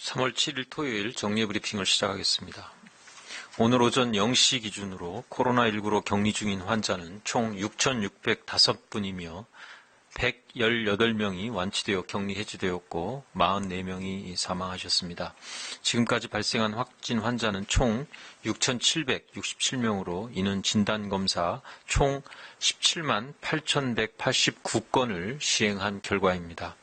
3월 7일 토요일 정리브리핑을 시작하겠습니다. 오늘 오전 0시 기준으로 코로나19로 격리 중인 환자는 총 6,605분이며 118명이 완치되어 격리 해제되었고 44명이 사망하셨습니다. 지금까지 발생한 확진 환자는 총 6,767명으로 이는 진단검사 총 17만 8,189건을 시행한 결과입니다.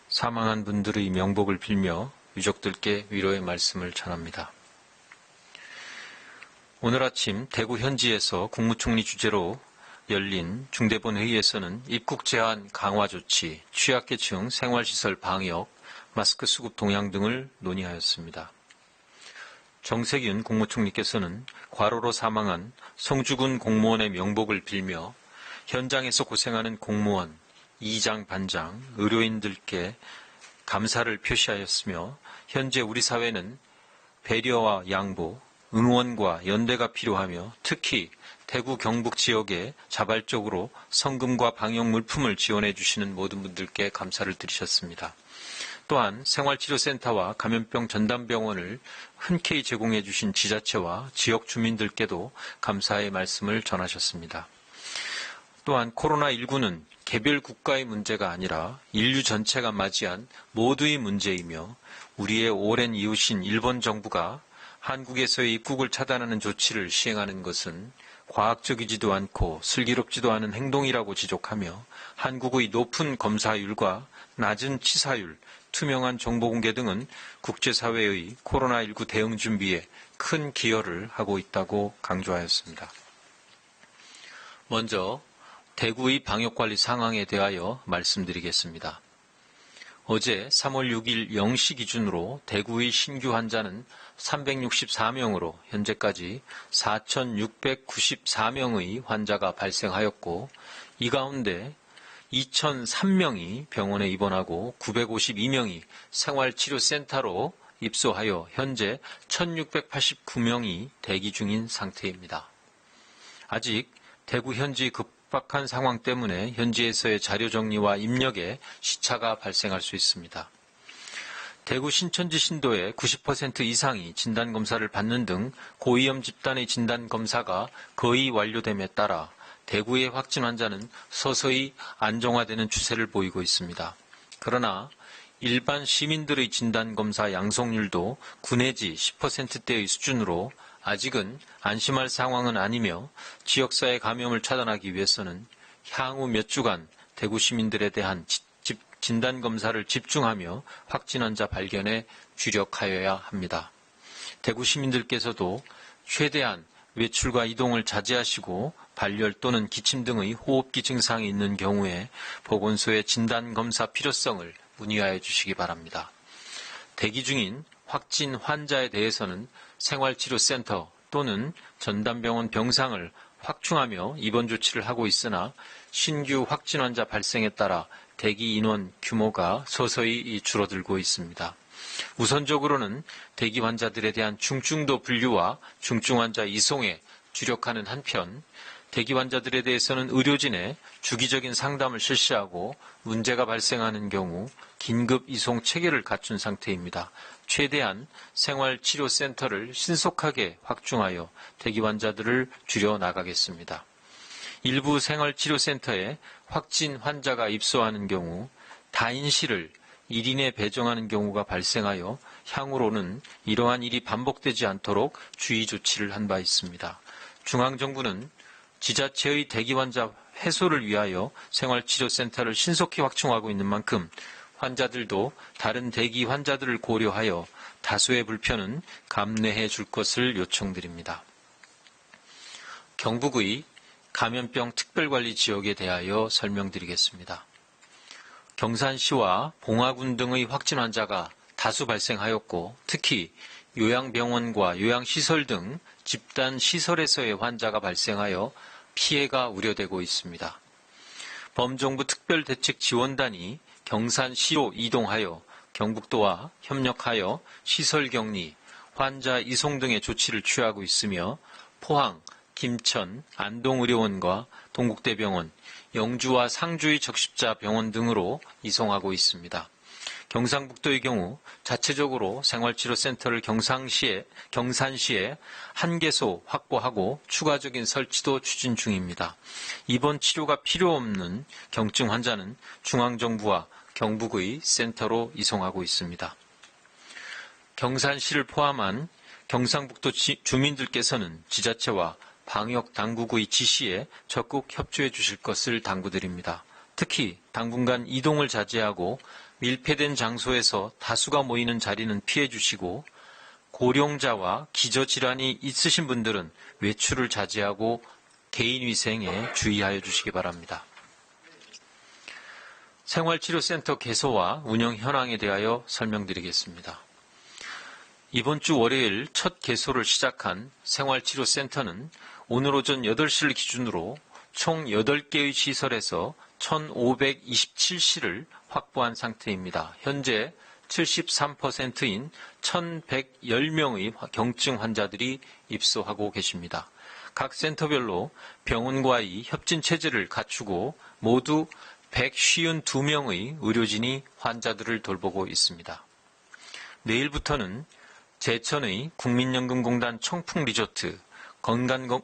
사망한 분들의 명복을 빌며 유족들께 위로의 말씀을 전합니다. 오늘 아침 대구 현지에서 국무총리 주재로 열린 중대본 회의에서는 입국 제한 강화 조치, 취약계층 생활시설 방역, 마스크 수급 동향 등을 논의하였습니다. 정세균 국무총리께서는 과로로 사망한 성주군 공무원의 명복을 빌며 현장에서 고생하는 공무원, 이장, 반장, 의료인들께 감사를 표시하였으며 현재 우리 사회는 배려와 양보, 응원과 연대가 필요하며 특히 대구 경북 지역에 자발적으로 성금과 방역 물품을 지원해 주시는 모든 분들께 감사를 드리셨습니다. 또한 생활치료센터와 감염병 전담병원을 흔쾌히 제공해 주신 지자체와 지역 주민들께도 감사의 말씀을 전하셨습니다. 또한 코로나19는 개별 국가의 문제가 아니라 인류 전체가 맞이한 모두의 문제이며 우리의 오랜 이웃인 일본 정부가 한국에서의 입국을 차단하는 조치를 시행하는 것은 과학적이지도 않고 슬기롭지도 않은 행동이라고 지적하며 한국의 높은 검사율과 낮은 치사율, 투명한 정보 공개 등은 국제사회의 코로나19 대응 준비에 큰 기여를 하고 있다고 강조하였습니다. 먼저 대구의 방역관리 상황에 대하여 말씀드리겠습니다. 어제 3월 6일 0시 기준으로 대구의 신규 환자는 364명으로 현재까지 4,694명의 환자가 발생하였고 이 가운데 2,003명이 병원에 입원하고 952명이 생활치료센터로 입소하여 현재 1,689명이 대기 중인 상태입니다. 아직 대구 현지 급박한 상황 때문에 현지에서의 자료 정리와 입력에 시차가 발생할 수 있습니다. 대구 신천지 신도의 90% 이상이 진단검사를 받는 등 고위험 집단의 진단검사가 거의 완료됨에 따라 대구의 확진 환자는 서서히 안정화되는 추세를 보이고 있습니다. 그러나 일반 시민들의 진단검사 양성률도 9 내지 10%대의 수준으로 아직은 안심할 상황은 아니며 지역사회 감염을 차단하기 위해서는 향후 몇 주간 대구 시민들에 대한 진단검사를 집중하며 확진 환자 발견에 주력하여야 합니다. 대구 시민들께서도 최대한 외출과 이동을 자제하시고 발열 또는 기침 등의 호흡기 증상이 있는 경우에 보건소의 진단검사 필요성을 문의하여 주시기 바랍니다. 대기 중인 확진 환자에 대해서는 생활치료센터 또는 전담병원 병상을 확충하며 입원 조치를 하고 있으나 신규 확진 환자 발생에 따라 대기 인원 규모가 서서히 줄어들고 있습니다. 우선적으로는 대기 환자들에 대한 중증도 분류와 중증 환자 이송에 주력하는 한편 대기 환자들에 대해서는 의료진의 주기적인 상담을 실시하고 문제가 발생하는 경우 긴급 이송 체계를 갖춘 상태입니다. 최대한 생활치료센터를 신속하게 확충하여 대기 환자들을 줄여나가겠습니다. 일부 생활치료센터에 확진 환자가 입소하는 경우 다인실을 1인에 배정하는 경우가 발생하여 향후로는 이러한 일이 반복되지 않도록 주의 조치를 한 바 있습니다. 중앙정부는 지자체의 대기 환자 해소를 위하여 생활치료센터를 신속히 확충하고 있는 만큼 환자들도 다른 대기 환자들을 고려하여 다수의 불편은 감내해 줄 것을 요청드립니다. 경북의 감염병 특별관리 지역에 대하여 설명드리겠습니다. 경산시와 봉화군 등의 확진 환자가 다수 발생하였고 특히 요양병원과 요양시설 등 집단 시설에서의 환자가 발생하여 피해가 우려되고 있습니다. 범정부 특별대책지원단이 경산시로 이동하여 경북도와 협력하여 시설격리, 환자 이송 등의 조치를 취하고 있으며 포항, 김천, 안동의료원과 동국대병원, 영주와 상주의 적십자 병원 등으로 이송하고 있습니다. 경상북도의 경우 자체적으로 생활치료센터를 경산시에 1개소 확보하고 추가적인 설치도 추진 중입니다. 입원 치료가 필요 없는 경증 환자는 중앙정부와 경북의 센터로 이송하고 있습니다. 경산시를 포함한 경상북도 주민들께서는 지자체와 방역당국의 지시에 적극 협조해 주실 것을 당부드립니다. 특히 당분간 이동을 자제하고 밀폐된 장소에서 다수가 모이는 자리는 피해 주시고 고령자와 기저질환이 있으신 분들은 외출을 자제하고 개인위생에 주의하여 주시기 바랍니다. 생활치료센터 개소와 운영 현황에 대하여 설명드리겠습니다. 이번 주 월요일 첫 개소를 시작한 생활치료센터는 오늘 오전 8시를 기준으로 총 8개의 시설에서 1,527실을 확보한 상태입니다. 현재 73%인 1,110명의 경증 환자들이 입소하고 계십니다. 각 센터별로 병원과의 협진 체제를 갖추고 모두 152명의 의료진이 환자들을 돌보고 있습니다. 내일부터는 제천의 국민연금공단 청풍리조트,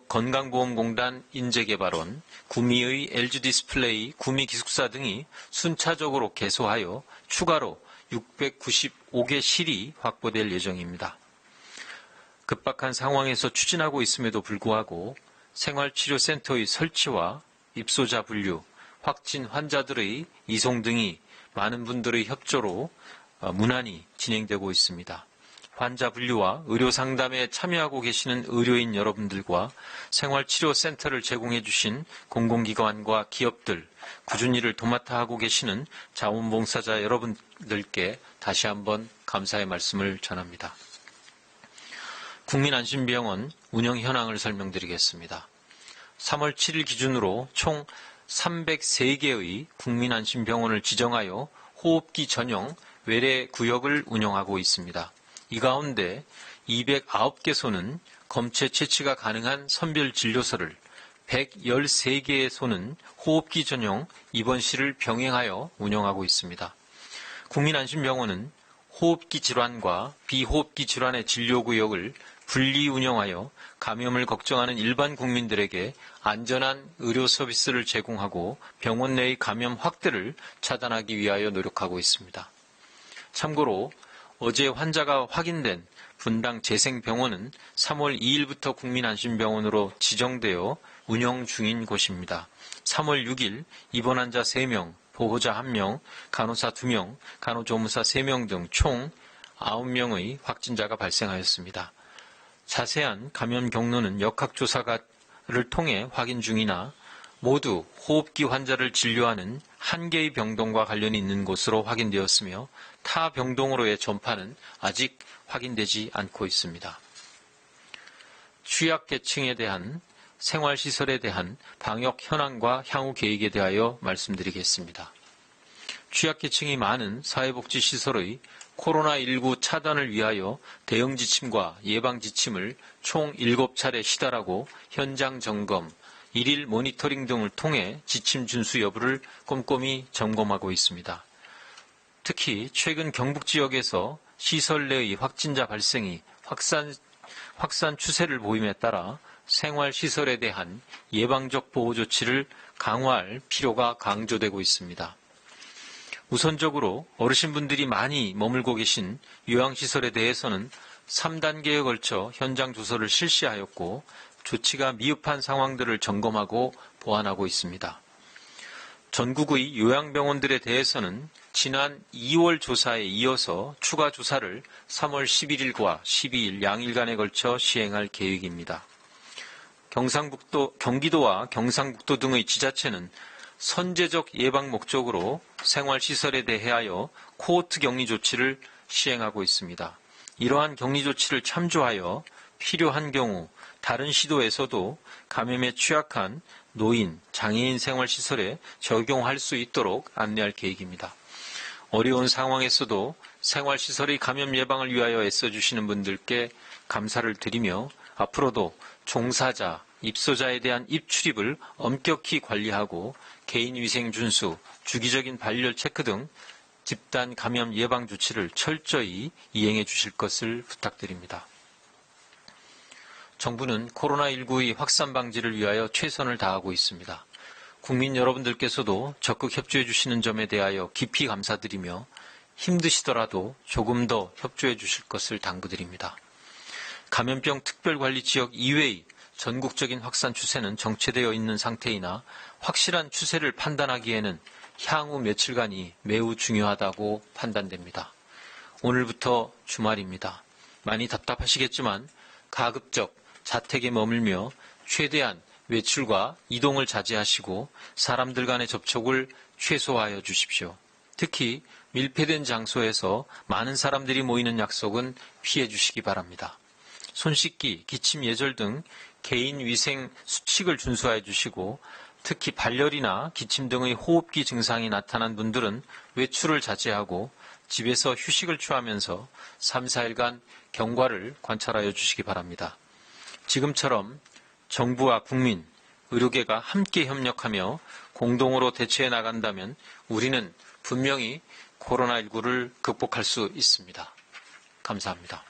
건강보험공단 인재개발원, 구미의 LG디스플레이, 구미기숙사 등이 순차적으로 개소하여 추가로 695개 실이 확보될 예정입니다. 급박한 상황에서 추진하고 있음에도 불구하고 생활치료센터의 설치와 입소자 분류, 확진 환자들의 이송 등이 많은 분들의 협조로 무난히 진행되고 있습니다. 환자 분류와 의료 상담에 참여하고 계시는 의료인 여러분들과 생활치료센터를 제공해 주신 공공기관과 기업들, 꾸준히 일을 도맡아 하고 계시는 자원봉사자 여러분들께 다시 한번 감사의 말씀을 전합니다. 국민안심병원 운영 현황을 설명드리겠습니다. 3월 7일 기준으로 총 303개의 국민안심병원을 지정하여 호흡기 전용 외래 구역을 운영하고 있습니다. 이 가운데 209개소는 검체 채취가 가능한 선별진료소를, 113개소는 호흡기 전용 입원실을 병행하여 운영하고 있습니다. 국민안심병원은 호흡기 질환과 비호흡기 질환의 진료구역을 분리 운영하여 감염을 걱정하는 일반 국민들에게 안전한 의료 서비스를 제공하고 병원 내의 감염 확대를 차단하기 위하여 노력하고 있습니다. 참고로 어제 환자가 확인된 분당 재생병원은 3월 2일부터 국민안심병원으로 지정되어 운영 중인 곳입니다. 3월 6일 입원 환자 3명, 보호자 1명, 간호사 2명, 간호조무사 3명 등 총 9명의 확진자가 발생하였습니다. 자세한 감염 경로는 역학조사를 통해 확인 중이나 모두 호흡기 환자를 진료하는 한 개의 병동과 관련이 있는 것으로 확인되었으며 타 병동으로의 전파는 아직 확인되지 않고 있습니다. 취약계층에 대한 생활시설에 대한 방역 현황과 향후 계획에 대하여 말씀드리겠습니다. 취약계층이 많은 사회복지시설의 코로나19 차단을 위하여 대응 지침과 예방 지침을 총 7차례 시달하고 현장 점검, 일일 모니터링 등을 통해 지침 준수 여부를 꼼꼼히 점검하고 있습니다. 특히 최근 경북 지역에서 시설 내의 확진자 발생이 확산 추세를 보임에 따라 생활시설에 대한 예방적 보호 조치를 강화할 필요가 강조되고 있습니다. 우선적으로 어르신분들이 많이 머물고 계신 요양시설에 대해서는 3단계에 걸쳐 현장 조사를 실시하였고 조치가 미흡한 상황들을 점검하고 보완하고 있습니다. 전국의 요양병원들에 대해서는 지난 2월 조사에 이어서 추가 조사를 3월 11일과 12일 양일간에 걸쳐 시행할 계획입니다. 경기도와 경상북도 등의 지자체는 선제적 예방 목적으로 생활시설에 대하여 코호트 격리 조치를 시행하고 있습니다. 이러한 격리 조치를 참조하여 필요한 경우 다른 시도에서도 감염에 취약한 노인, 장애인 생활시설에 적용할 수 있도록 안내할 계획입니다. 어려운 상황에서도 생활시설의 감염 예방을 위하여 애써주시는 분들께 감사를 드리며 앞으로도 종사자, 입소자에 대한 입출입을 엄격히 관리하고 개인위생 준수, 주기적인 발열 체크 등 집단 감염 예방 조치를 철저히 이행해 주실 것을 부탁드립니다. 정부는 코로나19의 확산 방지를 위하여 최선을 다하고 있습니다. 국민 여러분들께서도 적극 협조해 주시는 점에 대하여 깊이 감사드리며 힘드시더라도 조금 더 협조해 주실 것을 당부드립니다. 감염병 특별관리지역 이외의 전국적인 확산 추세는 정체되어 있는 상태이나 확실한 추세를 판단하기에는 향후 며칠간이 매우 중요하다고 판단됩니다. 오늘부터 주말입니다. 많이 답답하시겠지만 가급적 자택에 머물며 최대한 외출과 이동을 자제하시고 사람들 간의 접촉을 최소화하여 주십시오. 특히 밀폐된 장소에서 많은 사람들이 모이는 약속은 피해 주시기 바랍니다. 손 씻기, 기침 예절 등 개인 위생 수칙을 준수해 주시고 특히 발열이나 기침 등의 호흡기 증상이 나타난 분들은 외출을 자제하고 집에서 휴식을 취하면서 3, 4일간 경과를 관찰하여 주시기 바랍니다. 지금처럼 정부와 국민, 의료계가 함께 협력하며 공동으로 대처해 나간다면 우리는 분명히 코로나19를 극복할 수 있습니다. 감사합니다.